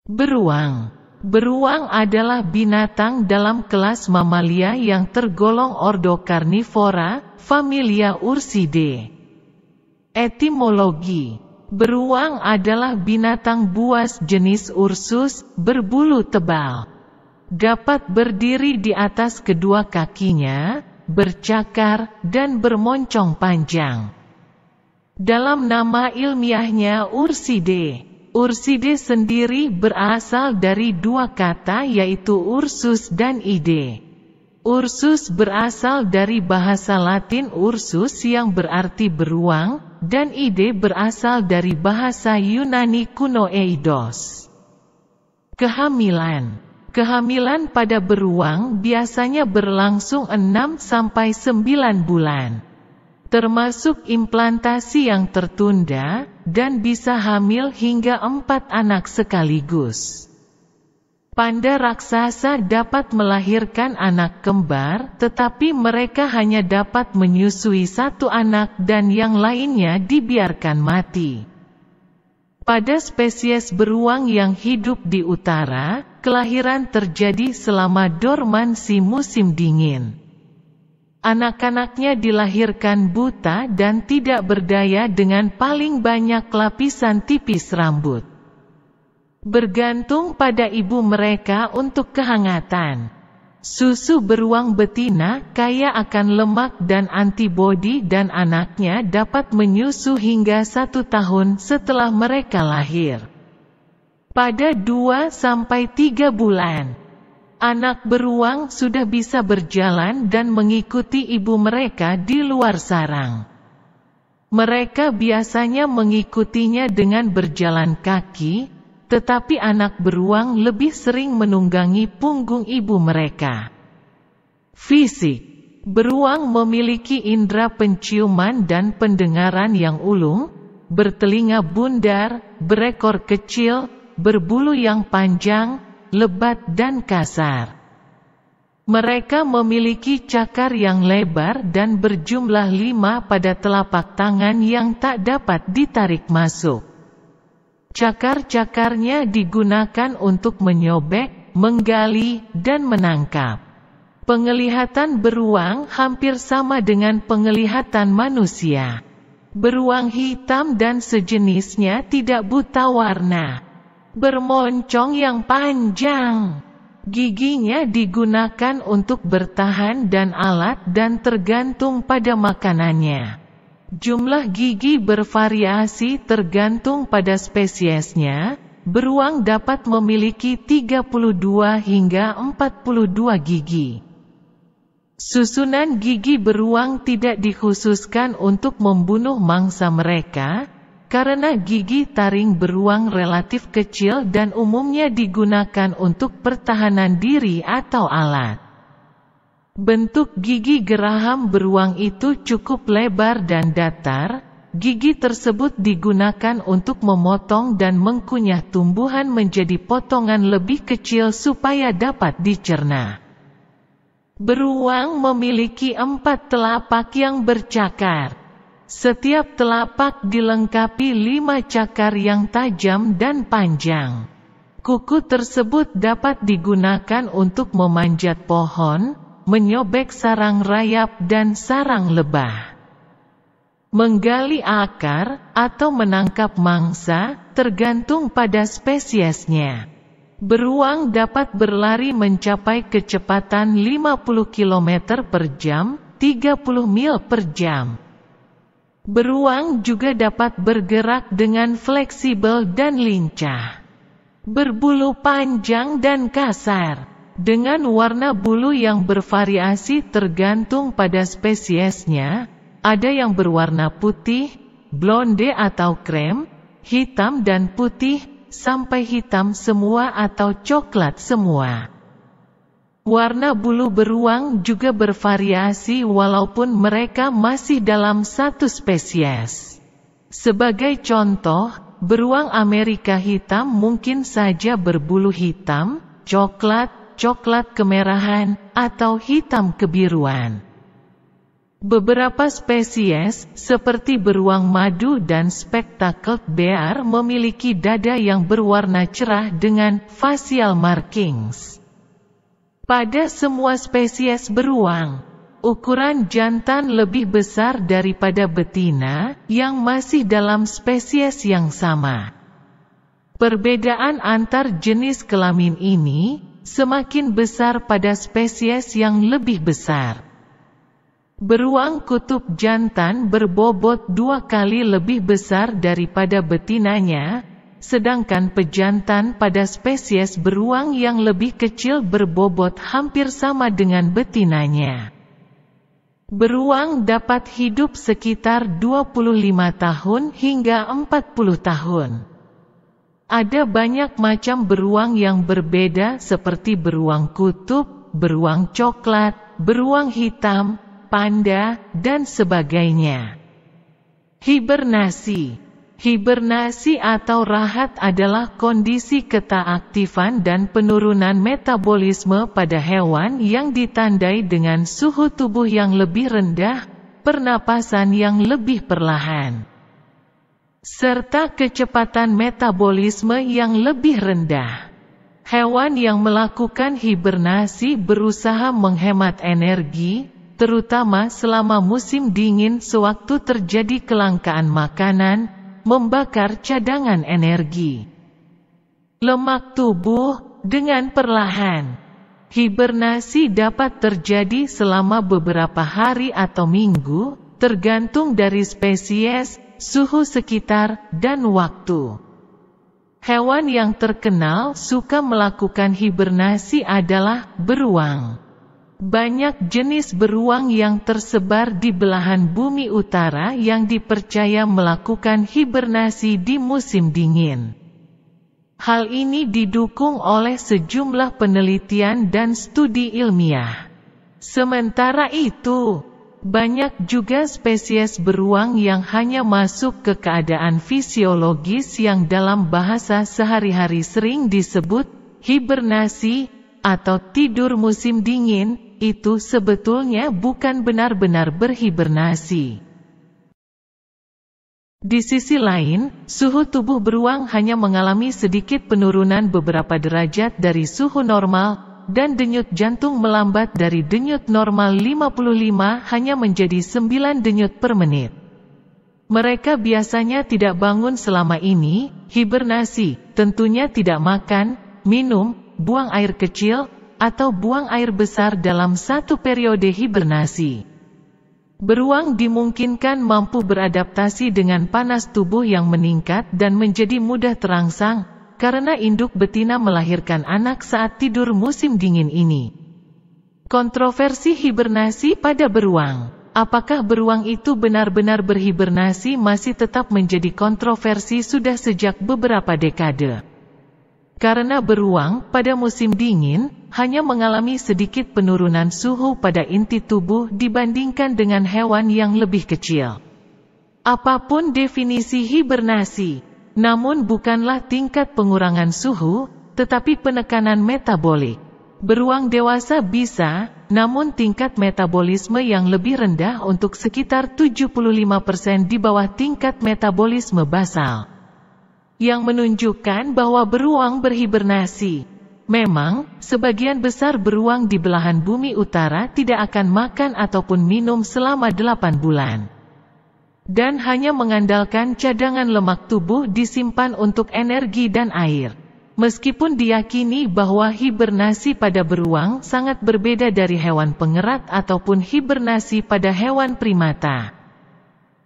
Beruang. Beruang adalah binatang dalam kelas mamalia yang tergolong ordo Carnivora, familia Ursidae. Etimologi. Beruang adalah binatang buas jenis Ursus, berbulu tebal. Dapat berdiri di atas kedua kakinya, bercakar, dan bermoncong panjang. Dalam nama ilmiahnya Ursidae. Ursidae sendiri berasal dari dua kata yaitu ursus dan ide. Ursus berasal dari bahasa Latin ursus yang berarti beruang, dan ide berasal dari bahasa Yunani kuno eidos. Kehamilan. Kehamilan pada beruang biasanya berlangsung 6–9 bulan. Termasuk implantasi yang tertunda, dan bisa hamil hingga 4 anak sekaligus. Panda raksasa dapat melahirkan anak kembar, tetapi mereka hanya dapat menyusui 1 anak dan yang lainnya dibiarkan mati. Pada spesies beruang yang hidup di utara, kelahiran terjadi selama dormansi musim dingin. Anak-anaknya dilahirkan buta dan tidak berdaya dengan paling banyak lapisan tipis rambut. Bergantung pada ibu mereka untuk kehangatan. Susu beruang betina kaya akan lemak dan antibodi dan anaknya dapat menyusu hingga 1 tahun setelah mereka lahir. Pada 2–3 bulan. Anak beruang sudah bisa berjalan dan mengikuti ibu mereka di luar sarang. Mereka biasanya mengikutinya dengan berjalan kaki, tetapi anak beruang lebih sering menunggangi punggung ibu mereka. Fisik. Beruang memiliki indera penciuman dan pendengaran yang ulung, bertelinga bundar, berekor kecil, berbulu yang panjang, lebat dan kasar. Mereka memiliki cakar yang lebar dan berjumlah 5 pada telapak tangan yang tak dapat ditarik masuk. Cakar-cakarnya digunakan untuk menyobek, menggali, dan menangkap. Penglihatan beruang hampir sama dengan penglihatan manusia. Beruang hitam dan sejenisnya tidak buta warna. Bermoncong yang panjang. Giginya digunakan untuk bertahan dan alat dan tergantung pada makanannya. Jumlah gigi bervariasi tergantung pada spesiesnya. Beruang dapat memiliki 32 hingga 42 gigi. Susunan gigi beruang tidak dikhususkan untuk membunuh mangsa mereka, karena gigi taring beruang relatif kecil dan umumnya digunakan untuk pertahanan diri atau alat. Bentuk gigi geraham beruang itu cukup lebar dan datar. Gigi tersebut digunakan untuk memotong dan mengkunyah tumbuhan menjadi potongan lebih kecil supaya dapat dicerna. Beruang memiliki 4 telapak yang bercakar. Setiap telapak dilengkapi 5 cakar yang tajam dan panjang. Kuku tersebut dapat digunakan untuk memanjat pohon, menyobek sarang rayap dan sarang lebah. Menggali akar, atau menangkap mangsa, tergantung pada spesiesnya. Beruang dapat berlari mencapai kecepatan 50 km per jam, 30 mil per jam. Beruang juga dapat bergerak dengan fleksibel dan lincah. Berbulu panjang dan kasar, dengan warna bulu yang bervariasi tergantung pada spesiesnya. Ada yang berwarna putih, blonde atau krem, hitam dan putih, sampai hitam semua atau coklat semua. Warna bulu beruang juga bervariasi walaupun mereka masih dalam satu spesies. Sebagai contoh, beruang Amerika hitam mungkin saja berbulu hitam, coklat, coklat kemerahan, atau hitam kebiruan. Beberapa spesies, seperti beruang madu dan spectacled bear memiliki dada yang berwarna cerah dengan facial markings. Pada semua spesies beruang, ukuran jantan lebih besar daripada betina yang masih dalam spesies yang sama. Perbedaan antar jenis kelamin ini semakin besar pada spesies yang lebih besar. Beruang kutub jantan berbobot 2 kali lebih besar daripada betinanya, sedangkan pejantan pada spesies beruang yang lebih kecil berbobot hampir sama dengan betinanya. Beruang dapat hidup sekitar 25 tahun hingga 40 tahun. Ada banyak macam beruang yang berbeda seperti beruang kutub, beruang coklat, beruang hitam, panda, dan sebagainya. Hibernasi. Hibernasi atau rahat adalah kondisi ketaktifan dan penurunan metabolisme pada hewan yang ditandai dengan suhu tubuh yang lebih rendah, pernapasan yang lebih perlahan, serta kecepatan metabolisme yang lebih rendah. Hewan yang melakukan hibernasi berusaha menghemat energi, terutama selama musim dingin sewaktu terjadi kelangkaan makanan, membakar cadangan energi lemak tubuh dengan perlahan. Hibernasi dapat terjadi selama beberapa hari atau minggu, tergantung dari spesies, suhu sekitar, dan waktu. Hewan yang terkenal suka melakukan hibernasi adalah beruang. Banyak jenis beruang yang tersebar di belahan bumi utara yang dipercaya melakukan hibernasi di musim dingin. Hal ini didukung oleh sejumlah penelitian dan studi ilmiah. Sementara itu, banyak juga spesies beruang yang hanya masuk ke keadaan fisiologis yang dalam bahasa sehari-hari sering disebut hibernasi atau tidur musim dingin. Itu sebetulnya bukan benar-benar berhibernasi. Di sisi lain, suhu tubuh beruang hanya mengalami sedikit penurunan beberapa derajat dari suhu normal, dan denyut jantung melambat dari denyut normal 55 hanya menjadi 9 denyut per menit. Mereka biasanya tidak bangun selama ini. Hibernasi tentunya tidak makan, minum, buang air kecil, atau buang air besar dalam satu periode hibernasi. Beruang dimungkinkan mampu beradaptasi dengan panas tubuh yang meningkat dan menjadi mudah terangsang, karena induk betina melahirkan anak saat tidur musim dingin ini. Kontroversi hibernasi pada beruang. Apakah beruang itu benar-benar berhibernasi masih tetap menjadi kontroversi sudah sejak beberapa dekade. Karena beruang pada musim dingin hanya mengalami sedikit penurunan suhu pada inti tubuh dibandingkan dengan hewan yang lebih kecil. Apapun definisi hibernasi, namun bukanlah tingkat pengurangan suhu, tetapi penekanan metabolik. Beruang dewasa bisa, namun tingkat metabolisme yang lebih rendah untuk sekitar 75% di bawah tingkat metabolisme basal, yang menunjukkan bahwa beruang berhibernasi. Memang, sebagian besar beruang di belahan bumi utara tidak akan makan ataupun minum selama 8 bulan. Dan hanya mengandalkan cadangan lemak tubuh disimpan untuk energi dan air. Meskipun diyakini bahwa hibernasi pada beruang sangat berbeda dari hewan pengerat ataupun hibernasi pada hewan primata,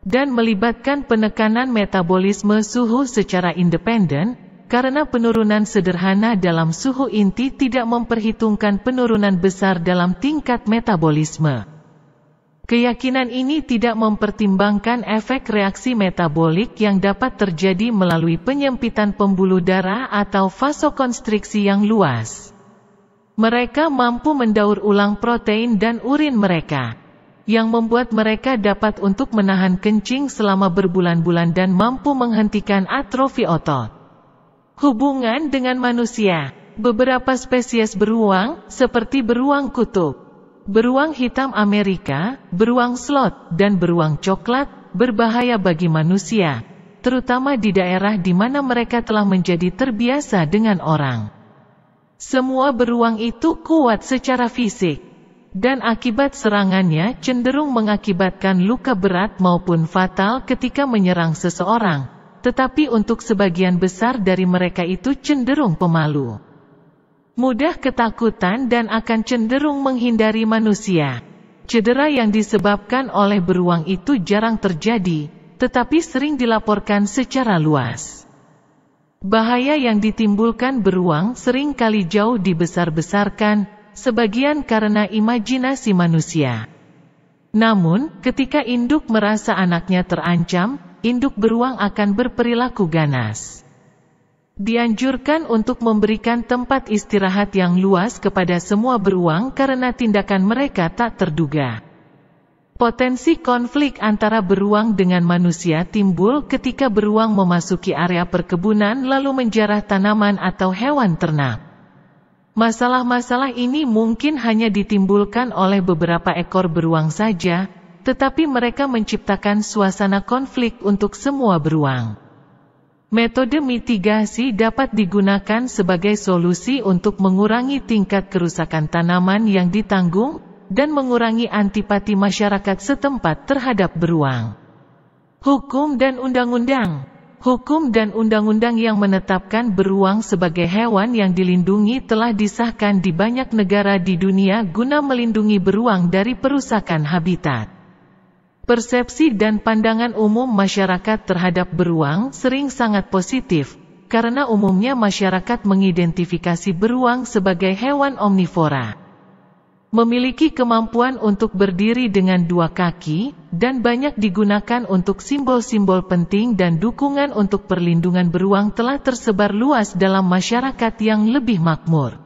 dan melibatkan penekanan metabolisme suhu secara independen, karena penurunan sederhana dalam suhu inti tidak memperhitungkan penurunan besar dalam tingkat metabolisme. Keyakinan ini tidak mempertimbangkan efek reaksi metabolik yang dapat terjadi melalui penyempitan pembuluh darah atau vasokonstriksi yang luas. Mereka mampu mendaur ulang protein dan urin mereka, yang membuat mereka dapat untuk menahan kencing selama berbulan-bulan dan mampu menghentikan atrofi otot. Hubungan dengan manusia. Beberapa spesies beruang, seperti beruang kutub, Beruang hitam Amerika, beruang slot, dan beruang coklat berbahaya bagi manusia, terutama di daerah di mana mereka telah menjadi terbiasa dengan orang. Semua beruang itu kuat secara fisik, dan akibat serangannya cenderung mengakibatkan luka berat maupun fatal ketika menyerang seseorang, tetapi untuk sebagian besar dari mereka itu cenderung pemalu, mudah ketakutan dan akan cenderung menghindari manusia. Cedera yang disebabkan oleh beruang itu jarang terjadi, tetapi sering dilaporkan secara luas. Bahaya yang ditimbulkan beruang sering kali jauh dibesar-besarkan, sebagian karena imajinasi manusia. Namun, ketika induk merasa anaknya terancam, induk beruang akan berperilaku ganas. Dianjurkan untuk memberikan tempat istirahat yang luas kepada semua beruang karena tindakan mereka tak terduga. Potensi konflik antara beruang dengan manusia timbul ketika beruang memasuki area perkebunan lalu menjarah tanaman atau hewan ternak. Masalah-masalah ini mungkin hanya ditimbulkan oleh beberapa ekor beruang saja, tetapi mereka menciptakan suasana konflik untuk semua beruang. Metode mitigasi dapat digunakan sebagai solusi untuk mengurangi tingkat kerusakan tanaman yang ditanggung, dan mengurangi antipati masyarakat setempat terhadap beruang. Hukum dan undang-undang. Hukum dan undang-undang yang menetapkan beruang sebagai hewan yang dilindungi telah disahkan di banyak negara di dunia guna melindungi beruang dari perusakan habitat. Persepsi dan pandangan umum masyarakat terhadap beruang sering sangat positif, karena umumnya masyarakat mengidentifikasi beruang sebagai hewan omnivora. Memiliki kemampuan untuk berdiri dengan dua kaki, dan banyak digunakan untuk simbol-simbol penting dan dukungan untuk perlindungan beruang telah tersebar luas dalam masyarakat yang lebih makmur.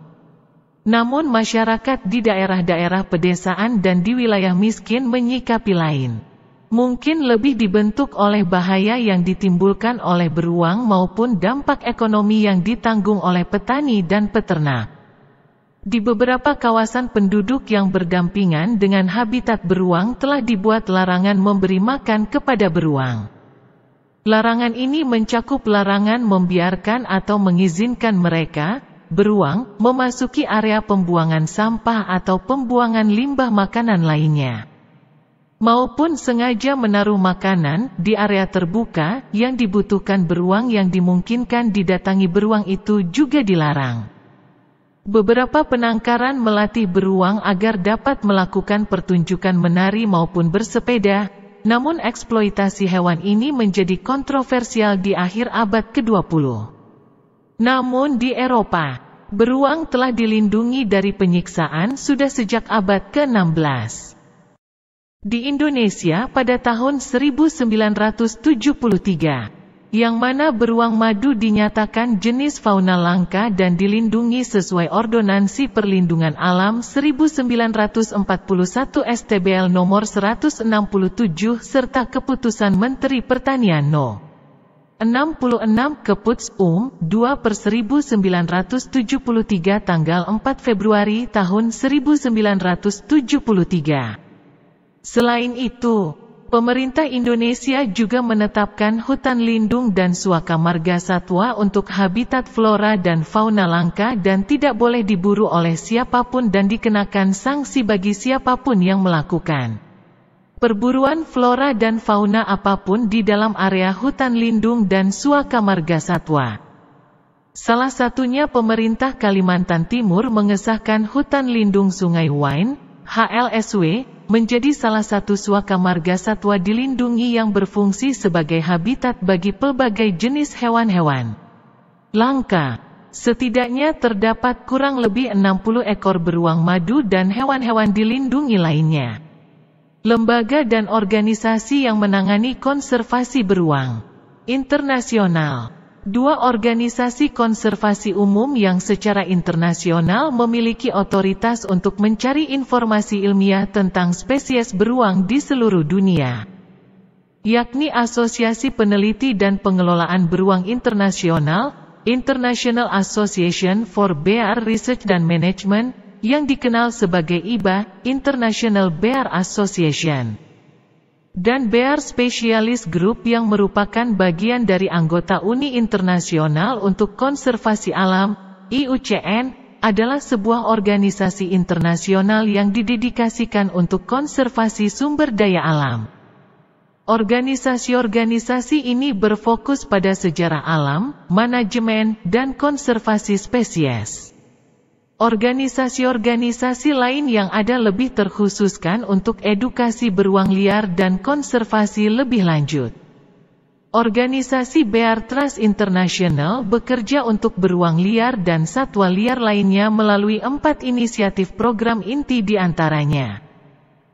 Namun masyarakat di daerah-daerah pedesaan dan di wilayah miskin menyikapi lain. Mungkin lebih dibentuk oleh bahaya yang ditimbulkan oleh beruang maupun dampak ekonomi yang ditanggung oleh petani dan peternak. Di beberapa kawasan penduduk yang berdampingan dengan habitat beruang telah dibuat larangan memberi makan kepada beruang. Larangan ini mencakup larangan membiarkan atau mengizinkan mereka, beruang, memasuki area pembuangan sampah atau pembuangan limbah makanan lainnya, maupun sengaja menaruh makanan di area terbuka yang dibutuhkan beruang yang dimungkinkan didatangi beruang itu juga dilarang. Beberapa penangkaran melatih beruang agar dapat melakukan pertunjukan menari maupun bersepeda, namun eksploitasi hewan ini menjadi kontroversial di akhir abad ke-20. Namun di Eropa, beruang telah dilindungi dari penyiksaan sudah sejak abad ke-16. Di Indonesia pada tahun 1973, yang mana beruang madu dinyatakan jenis fauna langka dan dilindungi sesuai Ordonansi Perlindungan Alam 1941 STBL nomor 167 serta Keputusan Menteri Pertanian No. 66 Keputs 2/1973 tanggal 4 Februari tahun 1973. Selain itu, pemerintah Indonesia juga menetapkan hutan lindung dan suaka marga satwa untuk habitat flora dan fauna langka dan tidak boleh diburu oleh siapapun dan dikenakan sanksi bagi siapapun yang melakukan perburuan flora dan fauna apapun di dalam area hutan lindung dan suaka marga satwa. Salah satunya pemerintah Kalimantan Timur mengesahkan hutan lindung Sungai Wain, HLSW, menjadi salah satu suaka marga satwa dilindungi yang berfungsi sebagai habitat bagi pelbagai jenis hewan-hewan langka. Setidaknya terdapat kurang lebih 60 ekor beruang madu dan hewan-hewan dilindungi lainnya. Lembaga dan organisasi yang menangani konservasi beruang internasional. Dua organisasi konservasi umum yang secara internasional memiliki otoritas untuk mencari informasi ilmiah tentang spesies beruang di seluruh dunia, yakni Asosiasi Peneliti dan Pengelolaan Beruang Internasional, International Association for Bear Research and Management, yang dikenal sebagai IBA, International Bear Association, dan Bear Specialist Group yang merupakan bagian dari anggota Uni Internasional untuk Konservasi Alam, IUCN, adalah sebuah organisasi internasional yang didedikasikan untuk konservasi sumber daya alam. Organisasi-organisasi ini berfokus pada sejarah alam, manajemen, dan konservasi spesies. Organisasi-organisasi lain yang ada lebih terkhususkan untuk edukasi beruang liar dan konservasi lebih lanjut. Organisasi Bear Trust International bekerja untuk beruang liar dan satwa liar lainnya melalui 4 inisiatif program inti diantaranya.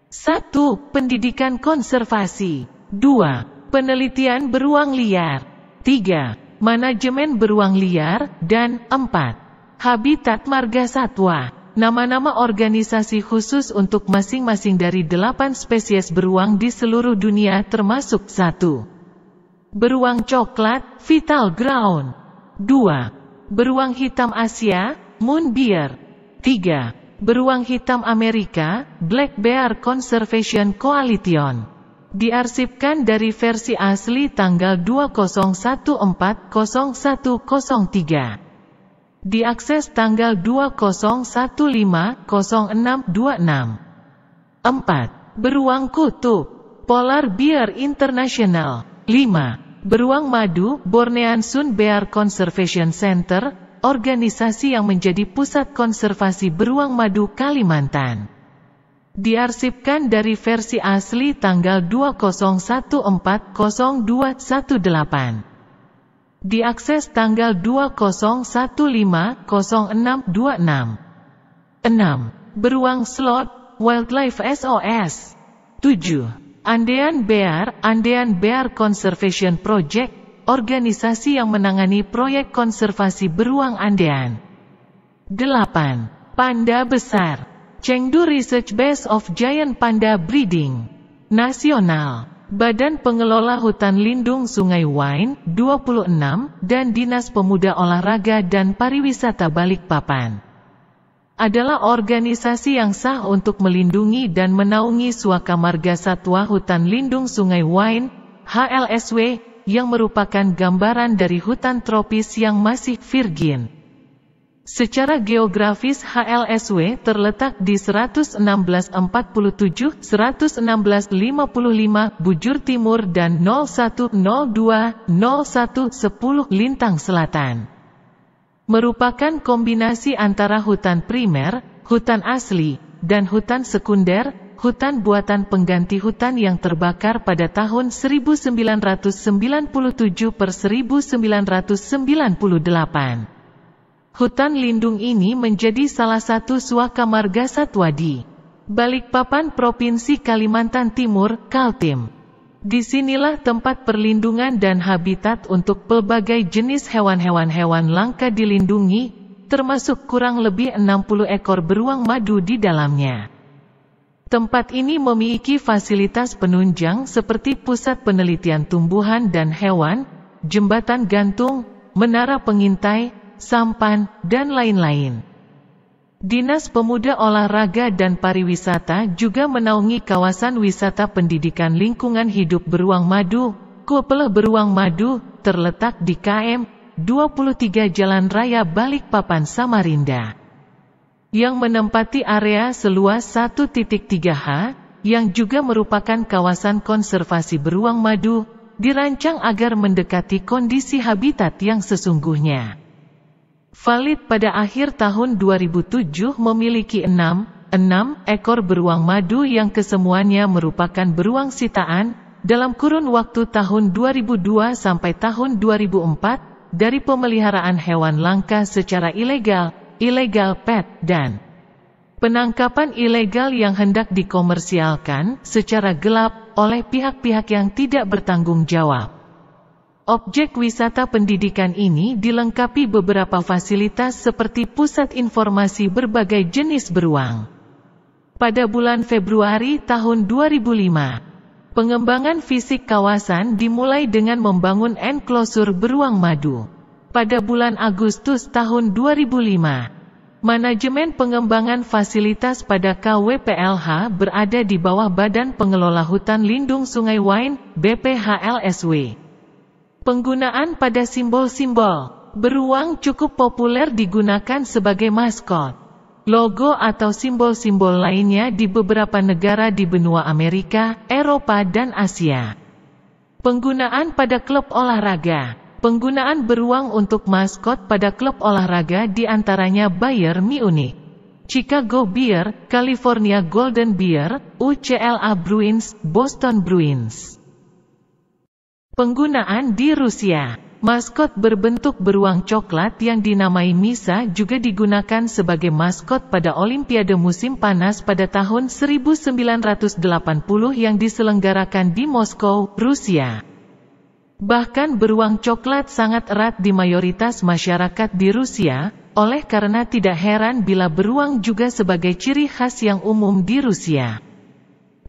1. Pendidikan konservasi. 2. Penelitian beruang liar. 3. Manajemen beruang liar. Dan 4. Habitat marga satwa. Nama-nama organisasi khusus untuk masing-masing dari 8 spesies beruang di seluruh dunia termasuk 1. Beruang coklat, Vital Ground. 2. Beruang hitam Asia, Moon Bear. 3. Beruang hitam Amerika, Black Bear Conservation Coalition. Diarsipkan dari versi asli tanggal 2014-0103. Diakses tanggal 2015-0626. 4. Beruang kutub, Polar Bear International. 5. Beruang madu, Bornean Sun Bear Conservation Center, organisasi yang menjadi pusat konservasi beruang madu Kalimantan. Diarsipkan dari versi asli tanggal 2014-0218. Diakses tanggal 2015-0626. 6. Beruang slot, Wildlife SOS. 7. Andean Bear Conservation Project, organisasi yang menangani proyek konservasi beruang Andean. 8. Panda besar, Chengdu Research Base of Giant Panda Breeding Nasional, Badan Pengelola Hutan Lindung Sungai Wain, 26, dan Dinas Pemuda Olahraga dan Pariwisata Balikpapan. Adalah organisasi yang sah untuk melindungi dan menaungi suaka marga satwa hutan lindung Sungai Wain, HLSW, yang merupakan gambaran dari hutan tropis yang masih virgin. Secara geografis HLSW terletak di 1147-1155 bujur timur dan 0102-0110 lintang selatan. Merupakan kombinasi antara hutan primer, hutan asli, dan hutan sekunder, hutan buatan pengganti hutan yang terbakar pada tahun 1997-1998. Hutan lindung ini menjadi salah satu suaka marga satwa di Balikpapan Provinsi Kalimantan Timur, Kaltim. Disinilah tempat perlindungan dan habitat untuk pelbagai jenis hewan-hewan langka dilindungi, termasuk kurang lebih 60 ekor beruang madu di dalamnya. Tempat ini memiliki fasilitas penunjang seperti pusat penelitian tumbuhan dan hewan, jembatan gantung, menara pengintai, sampan, dan lain-lain. Dinas Pemuda Olahraga dan Pariwisata juga menaungi kawasan wisata pendidikan lingkungan hidup beruang madu, Kopel Beruang Madu, terletak di KM 23 Jalan Raya Balikpapan Samarinda, yang menempati area seluas 1.3 ha, yang juga merupakan kawasan konservasi beruang madu, dirancang agar mendekati kondisi habitat yang sesungguhnya. Valid pada akhir tahun 2007 memiliki 6 ekor beruang madu yang kesemuanya merupakan beruang sitaan, dalam kurun waktu tahun 2002 sampai tahun 2004, dari pemeliharaan hewan langka secara ilegal pet, dan penangkapan ilegal yang hendak dikomersialkan secara gelap oleh pihak-pihak yang tidak bertanggung jawab. Objek wisata pendidikan ini dilengkapi beberapa fasilitas seperti pusat informasi berbagai jenis beruang. Pada bulan Februari tahun 2005, pengembangan fisik kawasan dimulai dengan membangun enklosur beruang madu. Pada bulan Agustus tahun 2005, Manajemen pengembangan fasilitas pada KWPLH berada di bawah Badan Pengelola Hutan Lindung Sungai Wain, BPHLSW. Penggunaan pada simbol-simbol beruang cukup populer digunakan sebagai maskot. Logo atau simbol-simbol lainnya di beberapa negara di benua Amerika, Eropa dan Asia. Penggunaan pada klub olahraga. Penggunaan beruang untuk maskot pada klub olahraga di antaranya Bayern Munich, Chicago Bears, California Golden Bears, UCLA Bruins, Boston Bruins. Penggunaan di Rusia. Maskot berbentuk beruang coklat yang dinamai Misa juga digunakan sebagai maskot pada Olimpiade musim panas pada tahun 1980 yang diselenggarakan di Moskow, Rusia. Bahkan beruang coklat sangat erat di mayoritas masyarakat di Rusia, oleh karena tidak heran bila beruang juga sebagai ciri khas yang umum di Rusia.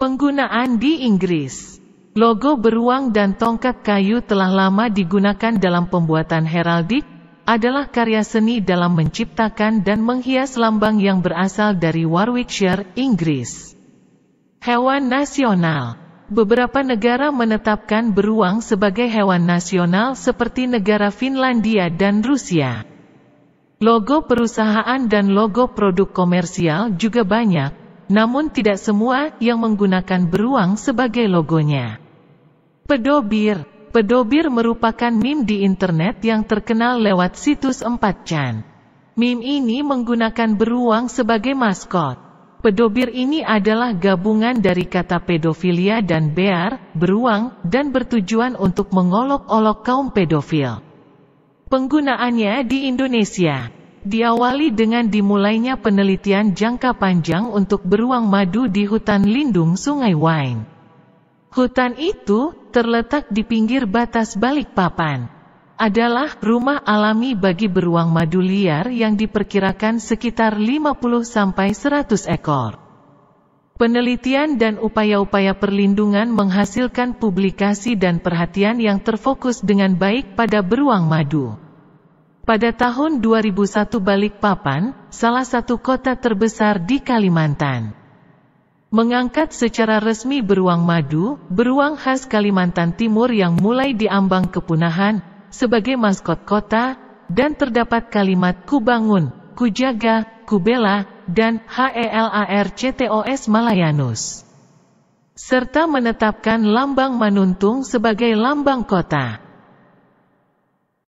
Penggunaan di Inggris. Logo beruang dan tongkat kayu telah lama digunakan dalam pembuatan heraldik, adalah karya seni dalam menciptakan dan menghias lambang yang berasal dari Warwickshire, Inggris. Hewan nasional. Beberapa negara menetapkan beruang sebagai hewan nasional seperti negara Finlandia dan Rusia. Logo perusahaan dan logo produk komersial juga banyak, namun tidak semua yang menggunakan beruang sebagai logonya. Pedobir. Pedobir merupakan meme di internet yang terkenal lewat situs 4chan. Meme ini menggunakan beruang sebagai maskot. Pedobir ini adalah gabungan dari kata pedofilia dan bear, beruang, dan bertujuan untuk mengolok-olok kaum pedofil. Penggunaannya di Indonesia diawali dengan dimulainya penelitian jangka panjang untuk beruang madu di hutan lindung Sungai Wain. Hutan itu, terletak di pinggir batas Balikpapan, adalah rumah alami bagi beruang madu liar yang diperkirakan sekitar 50-100 ekor. Penelitian dan upaya-upaya perlindungan menghasilkan publikasi dan perhatian yang terfokus dengan baik pada beruang madu. Pada tahun 2001 Balikpapan, salah satu kota terbesar di Kalimantan, mengangkat secara resmi beruang madu, beruang khas Kalimantan Timur yang mulai diambang kepunahan, sebagai maskot kota, dan terdapat kalimat ku bangun, ku jaga, ku bela, dan HELARCTOS Malayanus, serta menetapkan lambang Manuntung sebagai lambang kota.